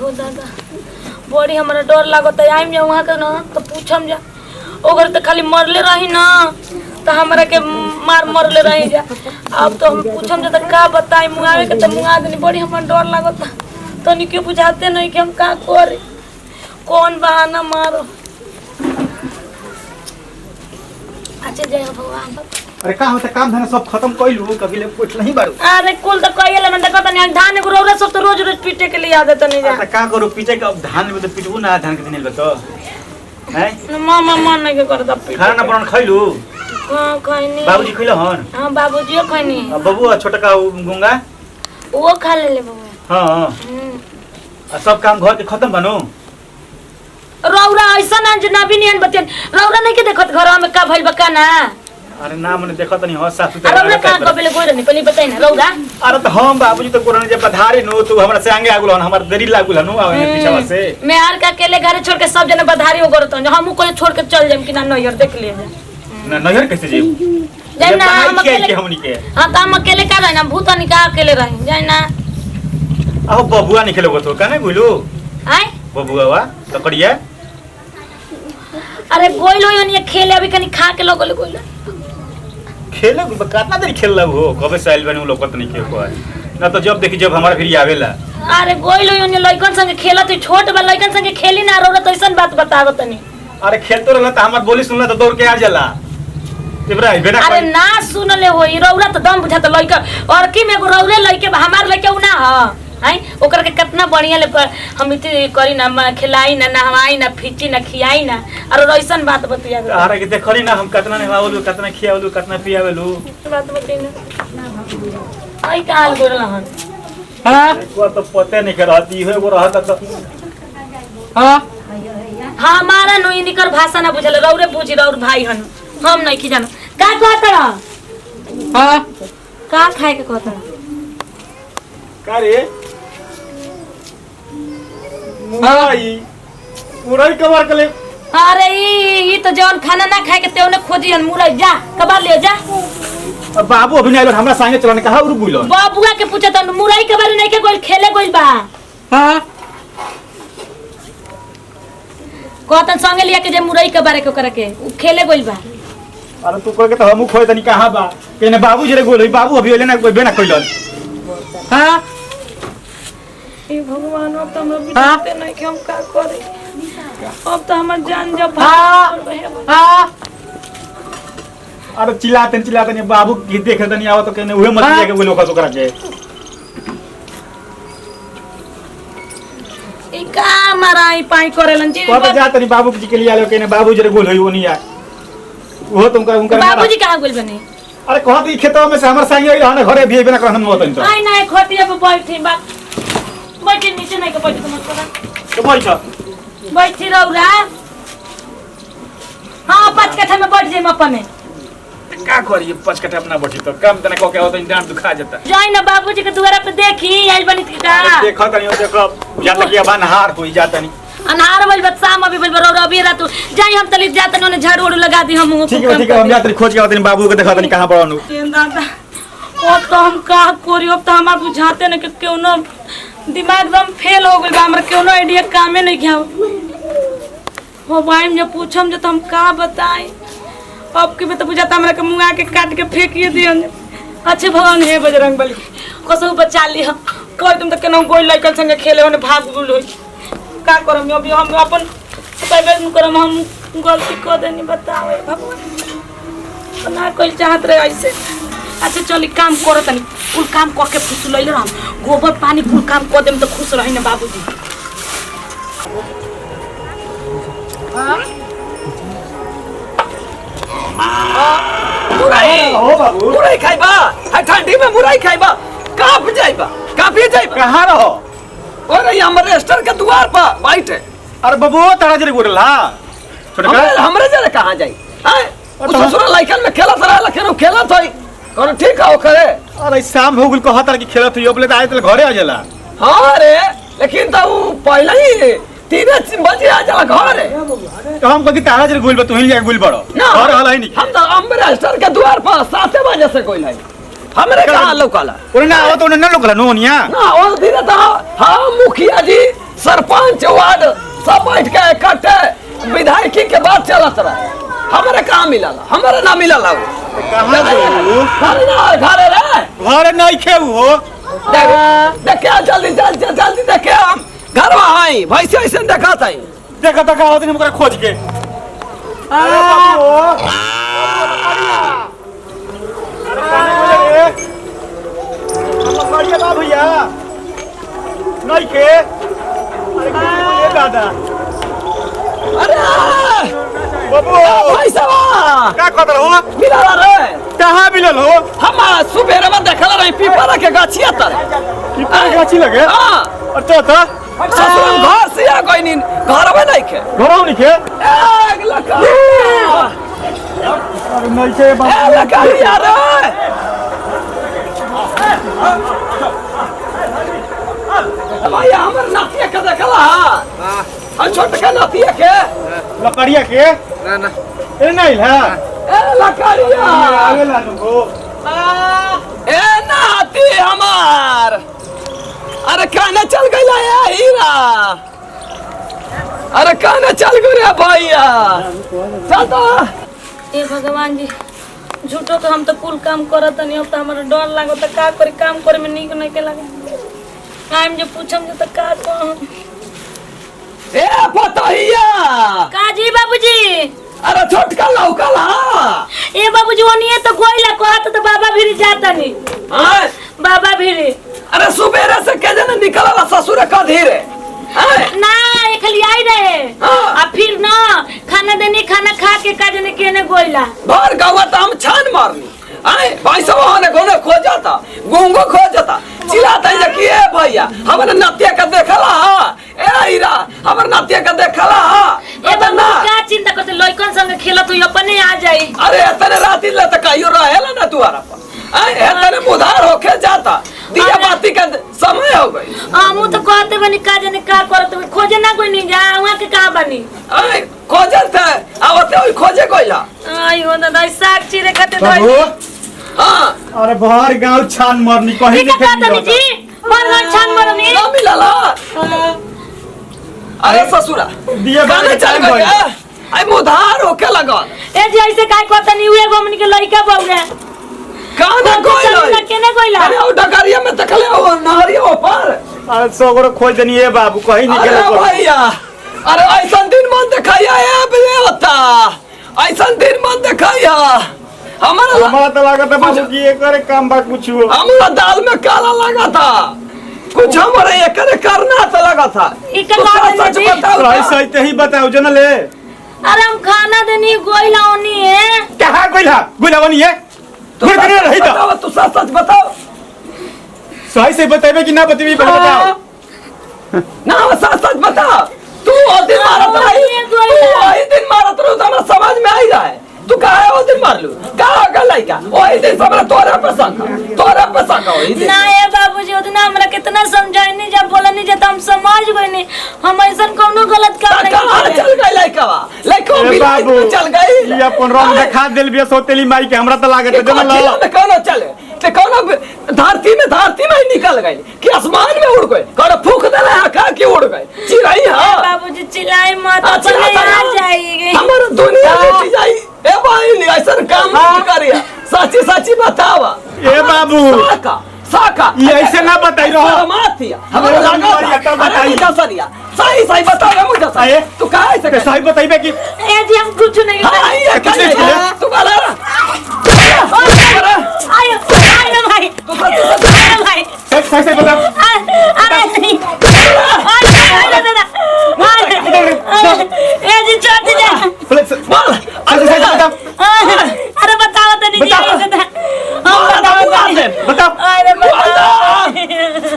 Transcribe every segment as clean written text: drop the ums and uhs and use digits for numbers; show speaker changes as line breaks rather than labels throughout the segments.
हो दादा बड़ी हमरा डर लागत है। आइम जा वहाँ के ना तो पूछम जा ओगर तो खाली मरले रही ना तो हमरा के मार मरले रही जा। अब तो हम पूछम जा तो का बताई मुआवे के तो मुआ देनी बड़ी हमरा डर लागत तो नहीं क्यों बुझाते नहीं कि हम का करे कौन बहाना मारो। अच्छा जय भगवान।
अरे का होता काम धंधा सब खत्म कइलू कभी ले पूछ नहीं बारू।
अरे कुल तो कइले मन देखत नहीं धान को रौरा सब तो रोज रोज पीटे के लिए आदत नहीं जा।
अच्छा का करू पीटे के अब धान में तो पीटबू ना धान के दिन ले तो हैं
मामा मन नहीं के करता पीटे
खाना ना बन खइलू।
हां खइनी
बाबूजी खइलो हन।
हां बाबूजी खइनी।
अब बबू छोटा का गुंगा
वो खा ले बाबू।
हां सब काम घर के खत्म बनो।
रौरा ऐसा ना जनाबी नियन बतियन रौरा नहीं के देखत घर में का भइल बका ना।
अरे ना मने देखत नहीं हो सासु
अरे रौरा का कबले गोर नहीं पहले बताई ना रौरा।
अरे तो हम बाबूजी तो कोरन जे पधारे नो तू हमरा से आगे आगुल हन हमर देरी लागुल हनु आवे पीछा से।
मैं आर का अकेले घर छोड़ के सब जने बधारी हो गरत हम कोई छोड़ के चल जाम कि ना नैहर देख लिए
ना नैहर कैसे जेब
जाई ना हम
अकेले हमनी के।
हां त हम अकेले का रहना भूत निका अकेले रही जाई ना।
आहो बबुआ निकले गो तो काने गुलू
आय
बबुआ वा तकड़िया।
अरे गोइलो ये खेले अभी कनी खा के लगल गोइलो
खेले कितना देर खेल हो कबे साइल बने लोकत नहीं के को ना तो जब देखी जब हमारा फिर आवेला।
अरे गोइलो ये लइकन संगे खेलत छोट बा लइकन संगे खेली ना रोरा तो ऐसन बात बतावत नहीं।
अरे खेलतो रहला त हमर बोली सुनला तो दौड़ के आ जाला इब्राहिम बेटा।
अरे ना सुनले होई रौरा तो दम बुझात लइका और की में रौरे लइके हमार लइके उ ना ह आई ओकर के कितना बढ़िया ले हम इतनी करी ना खिलाई ना नहवाई ना फीची ना खियाई ना और ऐसन बात बतिया।
अरे के देखली ना हम कितना नहवावलू कितना खियावलू कितना पियावलू
बात बतिया ना आई काल बोलला हन।
हां को तो पते नहीं के रहती है वो रहता तो हां
हमारा नो इनकर भाषा ना बुझल रौरे बुझी रौर भाई हन हम नहीं की जानो का कहत रह। हां का खाए के कहत रह
का रे मुरई मुरई कबार के ले।
अरे ई तो जौन खाना ना खाए के तेउने खोजी हन मुरई जा कबार ले जा।
अब बाबू अभी नहीं हमरा संगे चलन कहा उर बुइलो
बाबूआ के पूछे त मुरई कबार नहीं के गोल खेले गोल बा। हां कहतन संगे लिया के जे मुरई कबार के करे के उ खेले गोल बा।
अरे तू कह के तो हमू खोय तनी कहां बा केने बाबू जरे गोल बाबू अभी ओले ना कोई बेना कइलन। हां
ए भगवान अब तो हम बिताते नहीं कि हम का करे अब तो हमर जान जब हां
अरे चिल्लाते बाबू की देखे तनी आवत तो कहने उहे मत लेके वो लोग ओकरा के
ई का माराई पाई करेलन जी।
कब जा तनी बाबू जी के लिए आलो कहने बाबू जरे गोल होई वो नहीं आ वो तुमका उनका
बाबू जी कहां गोल बने।
अरे कहत ई खेतवा में से हमर संगे रहने घरे भी बिना कहन मत तो
आई ना खटिया पे बैठी बा बैठी नीचे नहीं के बैठी तो मत करा
तो बैठ
बैठी रौरा। हां 5 कट्ठा में बैठ जाई अपने
का करी 5 कट्ठा अपना बैठी तो काम तना को के होत डांट दुखा जाता।
जाई ना बाबूजी के द्वारा पे देखी आइल बनी का
देखो तनी देखो या तक ये बनहार होई जाता नहीं
अनहार भइल बा शाम अभी भइल बा रौरा अभी रात जाई हम तली जात ने झाड़ू ओड़ू लगा दी हम।
ठीक है हम जात खोज के आवतनी बाबू के देखा तनी कहां पड़नु
दादा ओ तो हम का करी अब तो हमरा बुझाते न कि कोनो दिमाग एकदम फेल हो गइल बा हमरा कोनो आईडिया कामे नहीं किया हो भाई जब पूछम जो तो हम का बताई अब के तो बुझाता हमरा के मुंगा के काट के फेंकिए दियन। अच्छे भगवान हे बजरंग बली कसो बचा ली हम कोई तुम तो केनो कोई लइकन संगे खेले होने भाग गुल होई का करम अभी हम अपन पैबे न करम हम गलती कर देनी बतावे भगवान ना कोई चाहत रहे ऐसे। अच्छा चली काम करो तनी कुल काम क के खुश लइले हम गोबर पानी कुल काम क देम तो खुश रही ना बाबूजी। हां
मुरई
हो बाबू
मुरई खाइबा है ठंडी में मुरई खाइबा काप जाइबा काफी जाइबा
कहां रहो।
और हमर रेस्टर के द्वार पर बैठे।
अरे बाबू तारा जरे गोरला छोटका
हमरे जरे कहां जाई हैं उ ससुरा लइकन में खेलत रहला केनो खेलत होई कोनो ठीक है करे।
अरे शाम हो गेल कहत कि खेलत हो बोले त आए त घरे आ जाला।
हां रे लेकिन त उ पहले ही 3 बजे आ जाला घरे
तो हम कभी तारा जरे गोल बा तू ही जाके गोल बड़ो घर हला ही नहीं
हम तो हमरे रेस्टर के द्वार पर 7 बजे से कोई नहीं हमरे कहां लोकाला
ओने ना आवत ओने ना लोकला नोनिया
ना ओ दिन तो हां मुखिया जी सरपंच वार्ड सब बैठ के इकट्ठे विधायकी के बात चलत रहे। हमारे कहाँ मिलल, हमारे ना मिलल हो।
कहाँ गइलू?
घरे रे
घर नहीं खेऊ हो।
देखे जल्दी जल्दी जल्दी देखे हम घर आई भैंस ऐसे देखा था
देखा देखा होती हमरा खोज के। अरे बाबू अरे कहां बोले रे? बढ़िया बा भैया नहीं के। अरे कहां बोले दादा?
अरे
बाबू
भैंसा
का कदर हो?
मिलल रे
कहां मिलल हो?
हम सुबह में देखल रही पीपरा के गाछिया तर
कितना गाछी लगे?
हां
अच्छा था
ससुर घर से आ गई नी घर में नहीं के
घरों नहीं के।
एक लका
अरे नहीं के बाबू
लका यार भैया हमर नातिया के देखला हां छोट के नातिया के
लकड़िया के
ना ना
ए नहीं है
ए लकड़िया
आगे ला दो।
ए नाती हमार अरे कहने चल गई है हीरा अरे कहने चल गई रे भैया चल तो
ए भगवान जी झूठो के हम तो कुल काम करत नहीं अब तो हमारा डर लागो तो का करी काम करे में नीक नहीं के लगे आइम जो पूछम जो तो का कहम
ए पतहिया
का जी बाबूजी
अरे छोटका लौका ला
ए बाबूजी ओनिए तो कोइला कहत तो बाबा भिरी जाता नहीं
हां
बाबा भिरी
अरे सुबेरे से के जन निकलला ससुर का धीरे
ना एक लिए आई रहे
हाँ।
अब फिर ना खाना देने खाना खा के का जने केने गोइला
भर गावा तो हम छान मारनी आए भाई सब होने कोने खो जाता गुंगो खो जाता चिल्लाता है कि ए भैया हमने नातिया का देखला ए हीरा हमर नातिया का देखला
ए बाबू का चिंता करते लइकन संग खेलत हो अपने आ जाई
अरे एतने राती ले त कायो रहेला ना दुआरा पर आए एतने मुधार होके जाता दिया बाती का समय हो गई
हमू तो कहते बनी का जने का करत खोजे ना कोई नहीं जा वहां के का बनी
आए खोजल थे आवते होई खोजे कोइला
आई हो दादा साग चिरे खाते
बाबू
हां
अरे बाहर गांव छान मरनी कहीं
ठीक है कहता जी मन छान मरनी
ना मिलला अरे ससुरा
दिए बारे
चल गया आई मुधार होके लगल
ए जी ऐसे काय कहता नहीं हुए गोमनी के लइका बौगे
काना कोइला
केने कोइला
अरे ओ डगरिया में तकले ओ नहरिया ऊपर
अरे सगरो खोज दनी ए बाबू कहीं नहीं
अरे
गेल
भैया अरे ऐसा दिन मन दिखाया है बेवता ऐसा दिन मन दिखाया
हमारा तो लागत है बाबू की एक करे काम बा कुछ हो।
हमारा दाल में काला लगा था कुछ हमारे ये करे करना तो लगा था
इका
तो
बात
सच
नहीं
बताओ
तो ऐसा ही ही बताओ जनल है
अरे हम खाना देनी गोइला ओनी है
कहां गइला गुलावनी है गुल करे रही तो
बताओ तू सच बताओ
सही से बताइबे कि ना बताइबे पहले बताओ
ना सच बता तू ओ दिन मारत रही तू वही दिन मारत रहो तो हमारा समझ में आई रहा है तू कहा है वो दिन मार लू कहा गलाई का वही दिन सब तोरा पसंद वही दिन
ना ए बाबूजी उतना हमरा कितना समझाइनी जब बोलनी जब हम समझ गइनी हम ऐसन कोनो गलत काम नहीं
कहां
किए
चल गई लइका
ए बाबू
चल गई
ये अपन रंग दिखा देल बिया सोतेली माई के हमरा तो लागत है जनल
में कौनो चले ते कौनो धरती में ही निकल गई कि आसमान में उड़ गई कौनो फूंक देले का कि उड़ गई चिड़ै हां
बाबूजी चिल्लाए मत अपने आ जाएगी
हमारा दुनिया मिट जाई ए भाई ऐसा काम मत करिया सच्ची बतावा
ए बाबू
साका
ये ऐसे ना बताई रहो
माथिया हमारा लगा बताई सरिया सही बताओ मुझे सही तू काहे से
सही बताइबे कि
ए जी हम कुछ नहीं
हां ये
कुछ नहीं
तू बाला
आयो आयो भाई
तू सच
आयो भाई
सही बताओ
अरे नहीं आयो दादा ए जी छोड़ दे
बोल
सही बताओ
अरे बताओ तो नहीं
बताओ।
हम
बताओ
अरे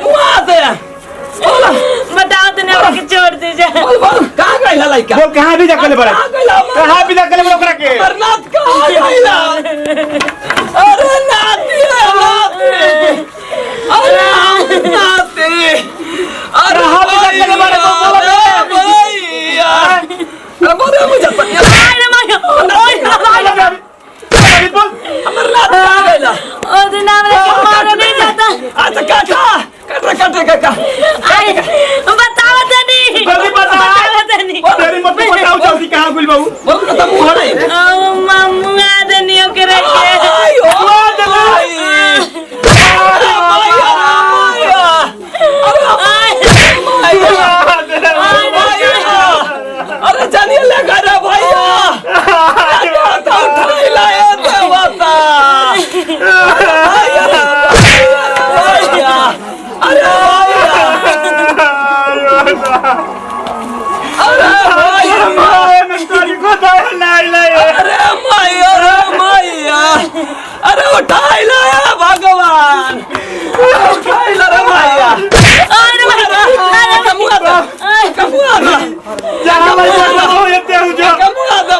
मुआते
बताओ तो नहीं के छोड़ दे जा
बोल कहां गइला लइका
बोल कहां भी जाकले बड़ा कहां भी जाकले बड़ा ओकरा के
बरनाथ कहां गइला अरे नाती अरे
कहां भी जाकले बड़ा बोल
भैया अरे मुझे पता
अरे मायो
बोल
हमर नाती कहां गइला
ओ दिन हमरे मारो नहीं जाता
अच्छा काका
बताओ तो नहीं
अरे उठाई ला भगवान, उठाई ला रे भैया।
अरे
कमुआ दो, कमुआ दो, कमुआ दो,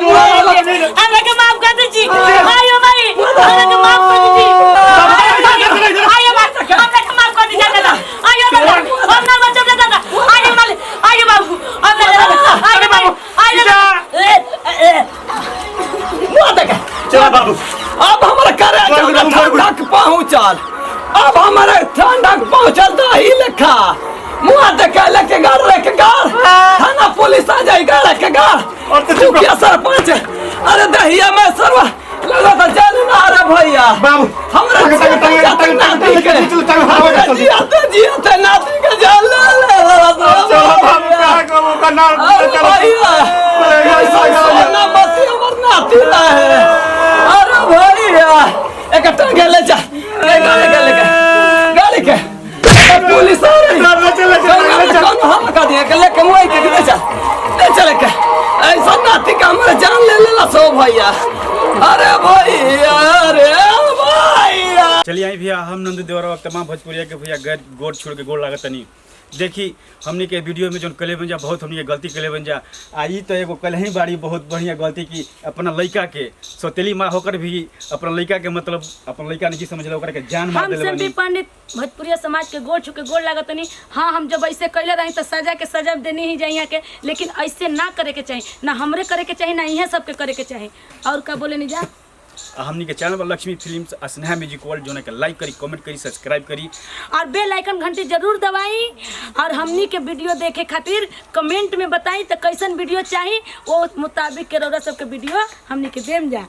हमरा के माफ कर दीजिए। आयो भाई, हमरा के माफ कर दीजिए। आयो भाई, हमरा के माफ कर दीजिए दादा। आयो दादा, हम ना बचब दादा। आयो मालिक, आयो बाबू, हमरा आयो बाबू, आयो
मुआ देख।
चला बाबू,
अब हमारा करे ठंडक पहुंचल, अब हमारा ठंडक पहुंचल तो ही लिखा मुआ देखे लेके गाड़ लेके गाड़ थाना पुलिस आ जाए गाड़ के गाड़
और तो
तू क्या सरपंच अरे दहिया में सरवा लगा था जान ना रे भैया
बाबू
हमरा जियाते नाती के जान ले
चला बाबू, का गो का नाम
भैया सोना मती हमर नाती है अरे भैया एक टंगे ले जा गाड़ी के पुलिस आ रही हम का दिया के लेके मुई के ले चले के ऐसा नाती का हमरे जान ले लेला सो भैया अरे भैया अरे भैया।
चलिए आई भैया, हम नंदू देवरा तमाम भोजपुरिया के भैया गोड़ छोड़ के गोड़ लागत नहीं। देखी हमनी के वीडियो में जो कले बन जा बहुत हमनी के गलती कले बन जा आई तो एगो कल ही बाड़ी बहुत बढ़िया गलती की अपना लड़का के सौतेली माँ होकर भी अपना लड़का के मतलब अपना लड़का नहीं समझ लो के जान मार देले
हम सब पंडित भोजपुरिया समाज के गोड़ छू के गोड़ लागत नहीं। हाँ, हम जब ऐसे कैले रही तो सजा के सजा देनी ही जाइए के, लेकिन ऐसे ना करे के चाहिए, ना हमरे करे के चाहिए, ना इहे सबके करे के चाहिए। और का बोले नहीं जा
हमनी के चैनल पर Lakshmi films Sneha music world जो के लाइक करी, कमेंट करी, सब्सक्राइब करी
और बेल आइकन घंटी जरूर दबाई। और हमनी के वीडियो देखे खातिर कमेंट में बताई तो कैसन वीडियो चाहिए, वो मुताबिक के रौरा सबके वीडियो हमनी के देम जा।